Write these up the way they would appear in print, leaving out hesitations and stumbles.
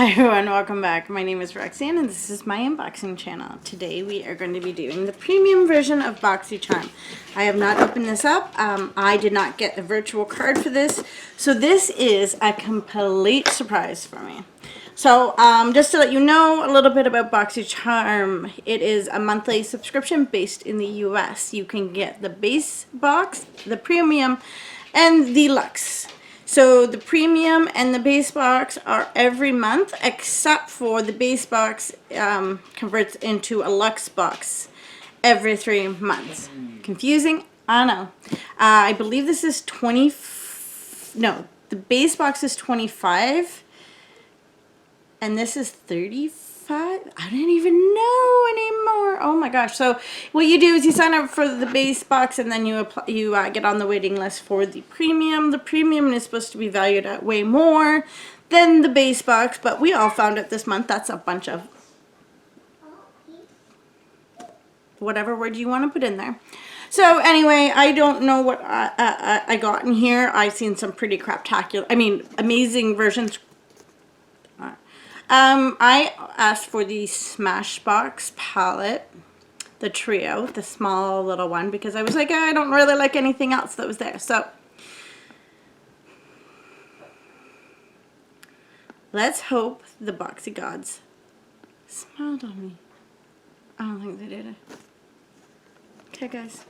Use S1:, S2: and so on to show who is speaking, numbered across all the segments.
S1: Hi everyone, welcome back. My name is Roxanne and this is my unboxing channel. Today we are going to be doing the premium version of Boxycharm. I have not opened this up. I did not get the virtual card for this. So this is a complete surprise for me. So just to let you know a little bit about Boxycharm, it is a monthly subscription based in the US. You can get the base box, the premium, and the luxe. So the premium and the base box are every month, except for the base box converts into a luxe box every 3 months. Confusing? I know. I believe this is no, the base box is 25 and this is 35. I don't even know anymore. Oh my gosh. So what you do is you sign up for the base box and then you get on the waiting list for the premium. The premium is supposed to be valued at way more than the base box, but we all found it this month. That's a bunch of whatever word you want to put in there. So anyway, I don't know what I got in here. I've seen some pretty amazing versions. I asked for the Smashbox palette, the trio, the small little one, because I was like, I don't really like anything else that was there. So let's hope the Boxy gods smiled on me. I don't think they did. Okay, guys.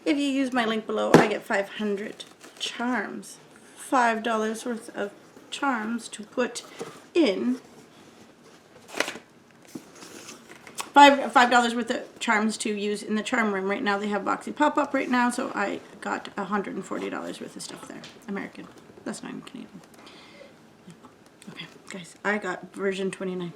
S1: If you use my link below, I get 500 charms. $5 worth of charms to put in. $5 worth of charms to use in the charm room. Right now they have Boxy pop-up right now, so I got $140 worth of stuff there. American. That's not even Canadian. Okay, guys, I got version 29.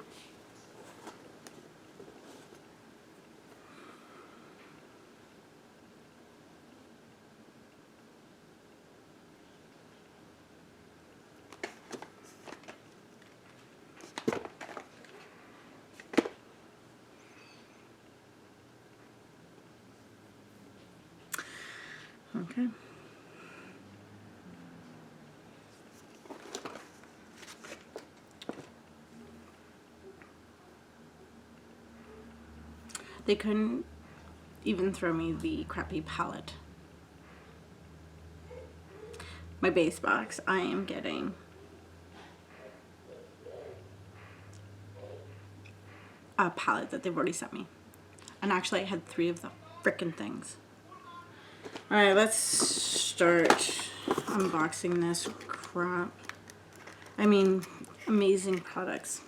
S1: Okay. They couldn't even throw me the crappy palette. My base box, I am getting a palette that they've already sent me. And actually I had 3 of the frickin' things. Alright, let's start unboxing this crap. I mean, amazing products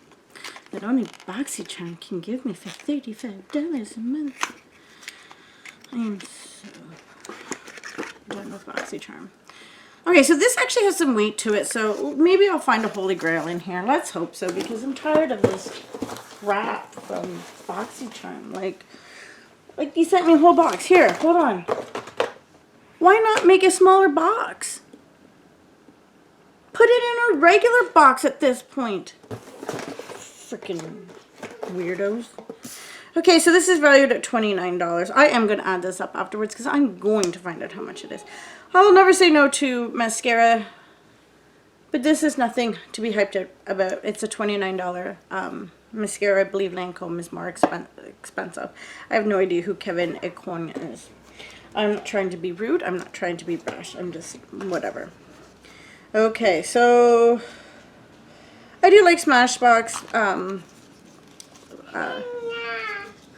S1: that only Boxycharm can give me for $35 a month. I am so done with Boxycharm. Okay, so this actually has some weight to it, so maybe I'll find a holy grail in here. Let's hope so, because I'm tired of this crap from Boxycharm. Like you sent me a whole box. Here, hold on. Why not make a smaller box? Put it in a regular box at this point. Freaking weirdos. Okay, so this is valued at $29. I am going to add this up afterwards because I'm going to find out how much it is. I'll never say no to mascara, but this is nothing to be hyped about. It's a $29 mascara. I believe Lancome is more expensive. I have no idea who Kevin Equon is. I'm not trying to be rude. I'm not trying to be brash. I'm just whatever. Okay, so I do like Smashbox.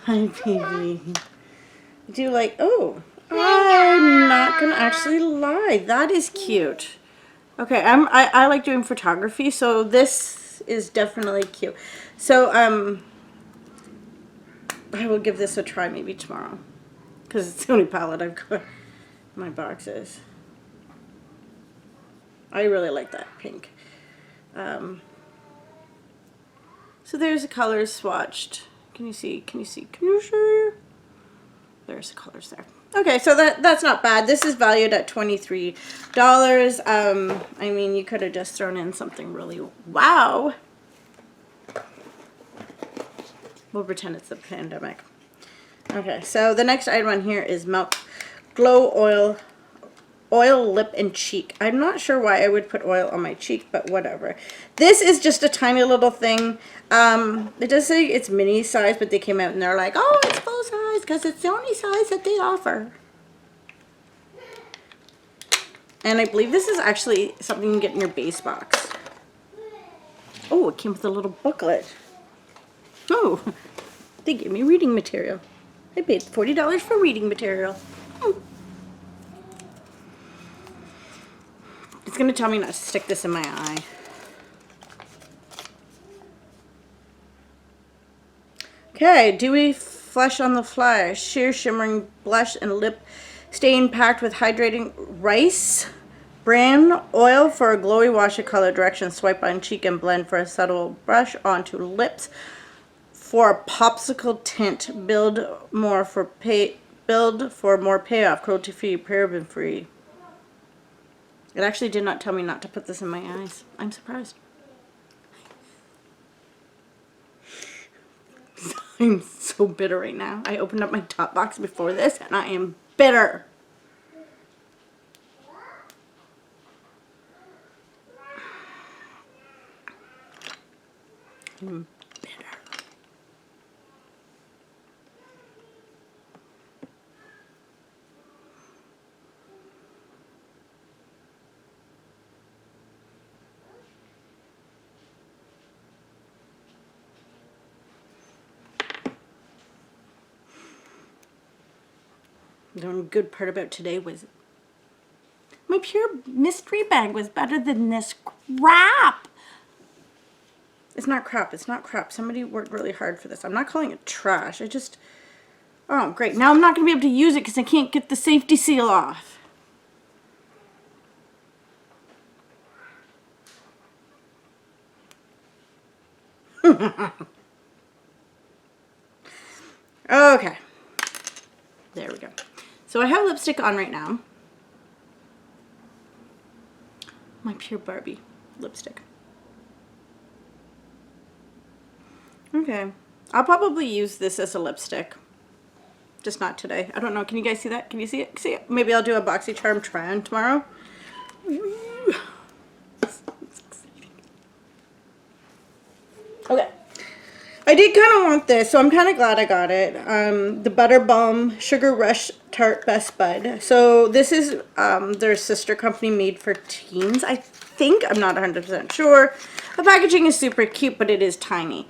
S1: Hi, baby. I do like. Oh, I'm not gonna actually lie. That is cute. Okay, I like doing photography, so this is definitely cute. So I will give this a try maybe tomorrow. Because it's the only palette I've got in my boxes. I really like that pink. So there's the colors swatched. Can you see? Can you see? Can you see? There's the colors there. Okay, so that's not bad. This is valued at $23. I mean, you could have just thrown in something really wow. We'll pretend it's the pandemic. Okay, so the next item on here is Milk Glow Oil oil lip and cheek. I'm not sure why I would put oil on my cheek, but whatever. This is just a tiny little thing. It does say it's mini size, but they came out and they're like, oh, it's full size because it's the only size that they offer. And I believe this is actually something you can get in your base box. Oh, it came with a little booklet. Oh, they gave me reading material. I paid $40 for reading material. It's going to tell me not to stick this in my eye. Okay, Dewy Flesh on the Fly. Sheer shimmering blush and lip stain packed with hydrating rice bran oil for a glowy wash of color direction. Swipe on cheek and blend for a subtle brush onto lips. For a popsicle tint, build for more payoff, cruelty-free, paraben-free. It actually did not tell me not to put this in my eyes. I'm surprised. I'm so bitter right now. I opened up my Topbox before this and I am bitter. I'm bitter. The only good part about today was my pure mystery bag was better than this crap. It's not crap. It's not crap. Somebody worked really hard for this. I'm not calling it trash. I just... Oh, great. Now I'm not going to be able to use it because I can't get the safety seal off. Okay. There we go. So I have lipstick on right now. My Pure Barbie lipstick. Okay. I'll probably use this as a lipstick. Just not today. I don't know. Can you guys see that? Can you see it? See it? Maybe I'll do a BoxyCharm try-on tomorrow. Okay. I did kind of want this, so I'm kind of glad I got it. The Butter Balm Sugar Rush Tarte Best Bud. So this is their sister company made for teens, I think. I'm not 100% sure. The packaging is super cute, but it is tiny.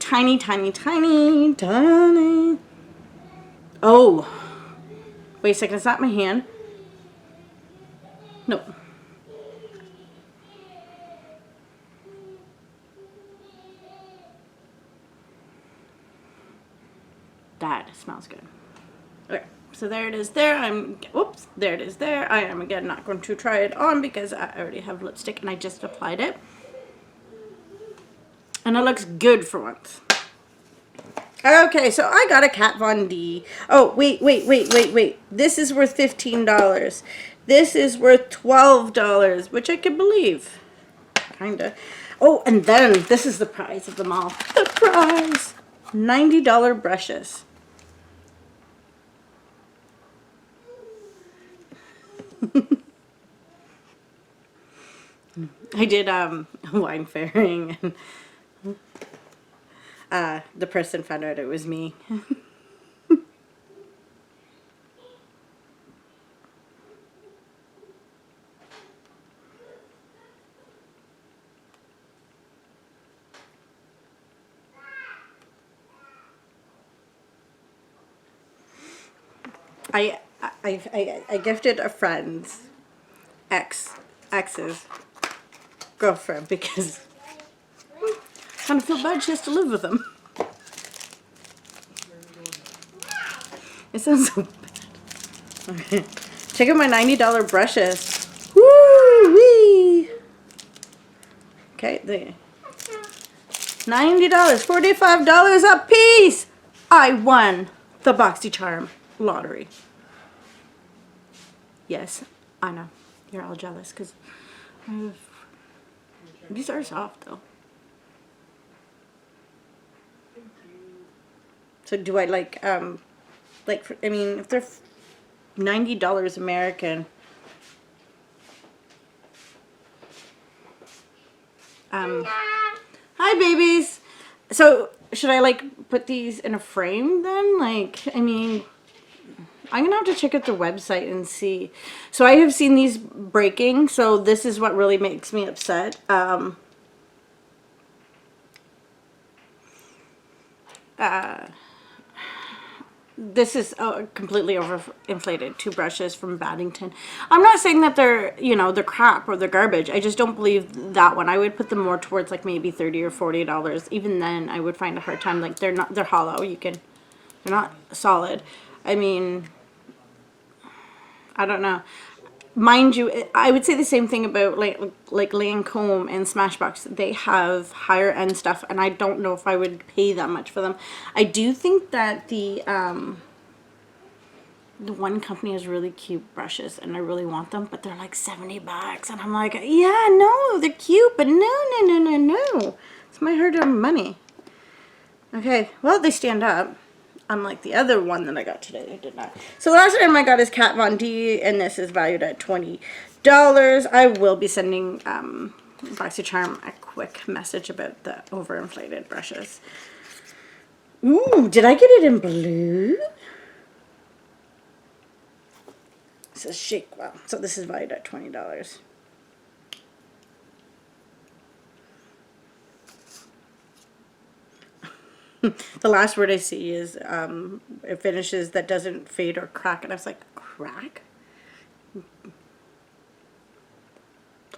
S1: Tiny, tiny, tiny, tiny. Oh. Wait a second, is that my hand? No. That smells good. Okay, so there it is there. Whoops, there it is there. I am again not going to try it on because I already have lipstick and I just applied it. And it looks good for once. Okay, so I got a Kat Von D. Oh, wait. This is worth $15. This is worth $12, which I can believe. Kinda. Oh, and then this is the prize of them all. The prize! $90 brushes. I did wine fairing and the person found out it was me. I gifted a friend's ex's girlfriend because I kind of feel bad she has to live with him. It sounds so bad. Okay. Check out my $90 brushes. Woo-wee! Okay, the $90, $45 a piece! I won the BoxyCharm lottery. Yes, I know. You're all jealous because these are soft though. So do I I mean, if they're $90 American, Hi, babies. So should I like put these in a frame then? Like, I mean, I'm gonna have to check out the website and see. So I have seen these breaking, so this is what really makes me upset. This is completely overinflated. Two brushes from Baddington. I'm not saying that they're, you know, they're crap or they're garbage. I just don't believe that one. I would put them more towards like maybe $30 or $40. Even then, I would find a hard time. Like they're hollow. They're not solid. I mean, I don't know. Mind you, I would say the same thing about like Lancome and Smashbox. They have higher end stuff, and I don't know if I would pay that much for them. I do think that the one company has really cute brushes, and I really want them, but they're like $70, and I'm like, yeah, no, they're cute, but no. It's my hard-earned money. Okay, well, they stand up. Unlike the other one that I got today, they did not. So the last item I got is Kat Von D, and this is valued at $20. I will be sending Boxycharm a quick message about the overinflated brushes. Ooh, did I get it in blue? It says shake well. So this is valued at $20. The last word I see is it finishes that doesn't fade or crack, and I was like, crack?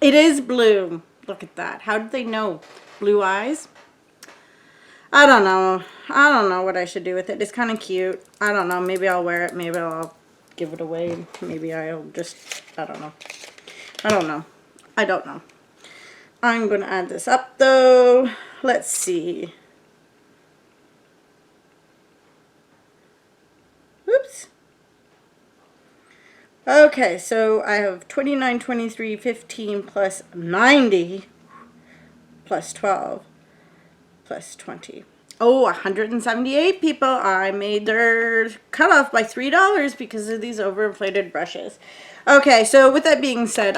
S1: It is blue. Look at that. How did they know? Blue eyes? I don't know. I don't know what I should do with it. It's kind of cute. I don't know. Maybe I'll wear it. Maybe I'll give it away. Maybe I'll just, I don't know. I don't know. I don't know. I'm going to add this up though. Let's see. Oops. Okay, so I have 29, 23, 15 plus 90 plus 12 plus 20. Oh, 178 people. I made their cutoff by $3 because of these overinflated brushes. Okay, so with that being said,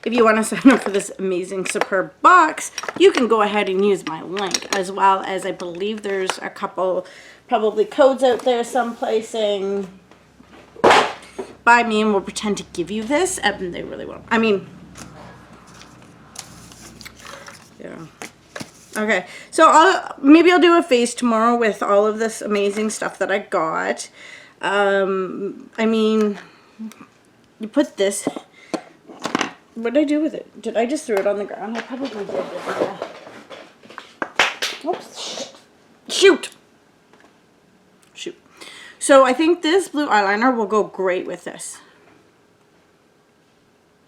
S1: if you want to sign up for this amazing, superb box, you can go ahead and use my link, as well as I believe there's a couple probably codes out there someplace saying buy me and we'll pretend to give you this, and they really won't. I mean, yeah. Okay, so maybe I'll do a face tomorrow with all of this amazing stuff that I got. I mean, you put this. What did I do with it? Did I just throw it on the ground? I probably did. Oops. Shoot. So I think this blue eyeliner will go great with this.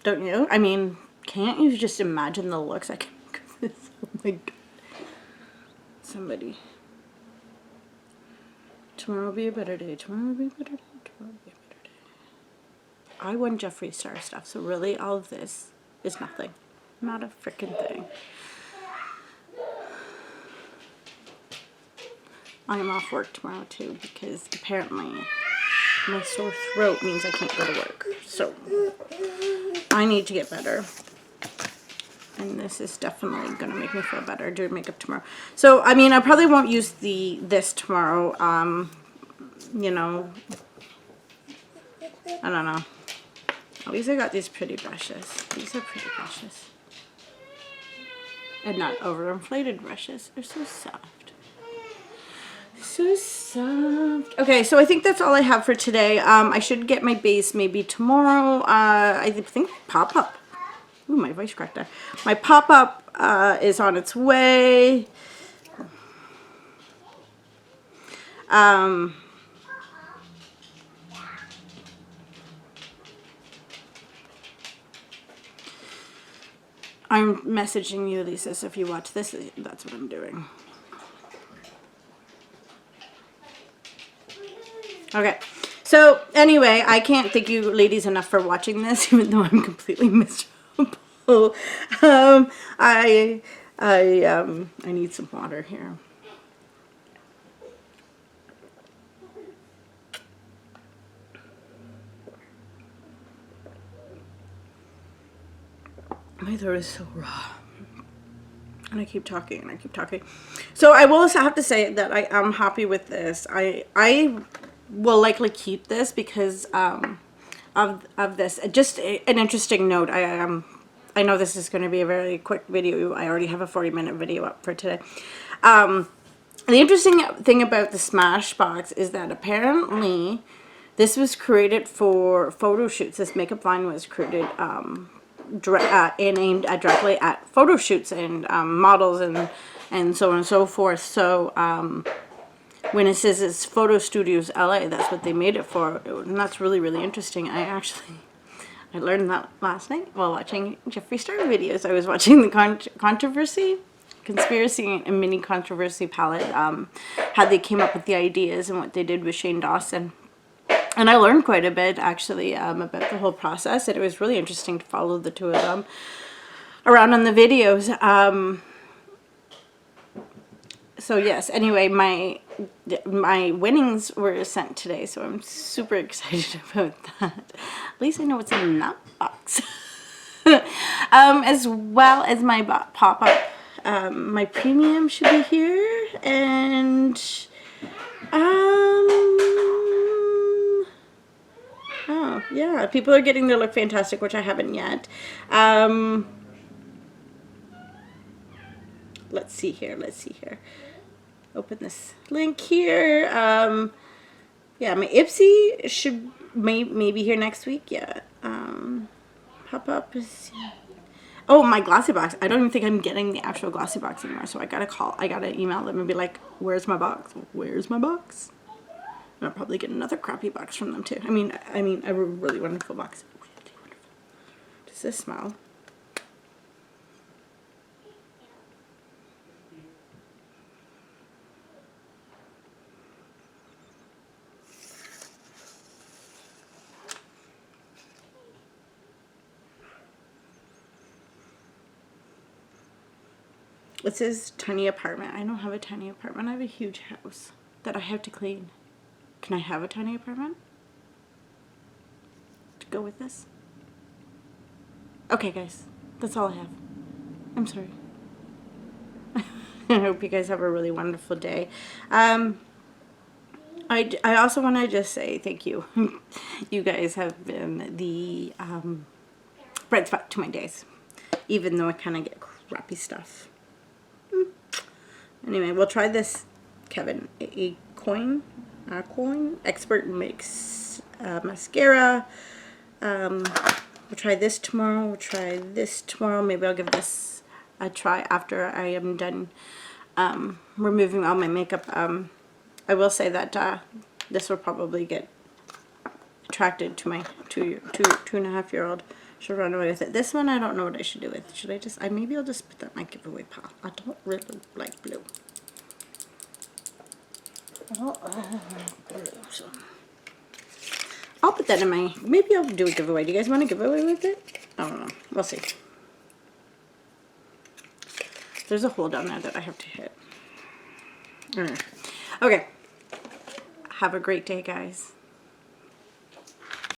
S1: Don't you? I mean, can't you just imagine the looks I can make of this? Oh my god. Somebody. Tomorrow will be a better day. Tomorrow will be a better day. Tomorrow will be a better day. I won Jeffree Star stuff, so really all of this is nothing. Not a freaking thing. I'm off work tomorrow too because apparently my sore throat means I can't go to work. So I need to get better. And this is definitely going to make me feel better doing makeup tomorrow. So, I mean, I probably won't use this tomorrow. You know, I don't know. At least I got these pretty brushes. These are pretty brushes. And not overinflated brushes. They're so soft. So soft. Okay, so I think that's all I have for today. I should get my base maybe tomorrow. I think pop-up. Ooh, my voice cracked there. My pop-up is on its way. I'm messaging you, Lisa, so if you watch this, that's what I'm doing. Okay, so anyway, I can't thank you ladies enough for watching this, even though I'm completely miserable. I need some water here. My throat is so raw. And I keep talking and I keep talking. So I will have to say that I am happy with this. I will likely keep this because of this. Just an interesting note. I know this is going to be a very quick video. I already have a 40-minute video up for today. The interesting thing about the Smashbox is that apparently this was created for photo shoots. This makeup line was created and aimed directly at photo shoots and models and so on and so forth. So when it says it's Photo Studios LA, that's what they made it for, and that's really, really interesting. I learned that last night while watching Jeffree Star videos. I was watching the Conspiracy and Mini Controversy palette, how they came up with the ideas and what they did with Shane Dawson. And I learned quite a bit, actually, about the whole process. And it was really interesting to follow the two of them around on the videos. So yes, anyway, my winnings were sent today, so I'm super excited about that. At least I know what's in that box. As well as my pop-up. My premium should be here, and oh yeah, people are getting their Look Fantastic, which I haven't yet. Let's see here. Open this link here. Yeah, my Ipsy should maybe here next week. Yeah. Pop up is. Oh, my Glossybox. I don't even think I'm getting the actual Glossybox anymore, so I gotta email them and be like, where's my box? Where's my box? And I'll probably get another crappy box from them too. I mean, a really wonderful box. Really wonderful. Does this smell? It says tiny apartment. I don't have a tiny apartment. I have a huge house that I have to clean. Can I have a tiny apartment to go with this? Okay, guys. That's all I have. I'm sorry. I hope you guys have a really wonderful day. I also want to just say thank you. You guys have been the bright spot to my days, even though I kind of get crappy stuff. Anyway, we'll try this Kevin a coin expert mix mascara. We'll try this tomorrow. Maybe I'll give this a try after I am done removing all my makeup. I will say that this will probably get attracted to my two and a half year old. She'll run away with it. This one, I don't know what I should do with. Should I just, maybe I'll just put that in my giveaway pile. I don't really like blue. Blue, so I'll put that in my, maybe I'll do a giveaway. Do you guys want a giveaway with it? I don't know. We'll see. There's a hole down there that I have to hit. Okay. Have a great day, guys.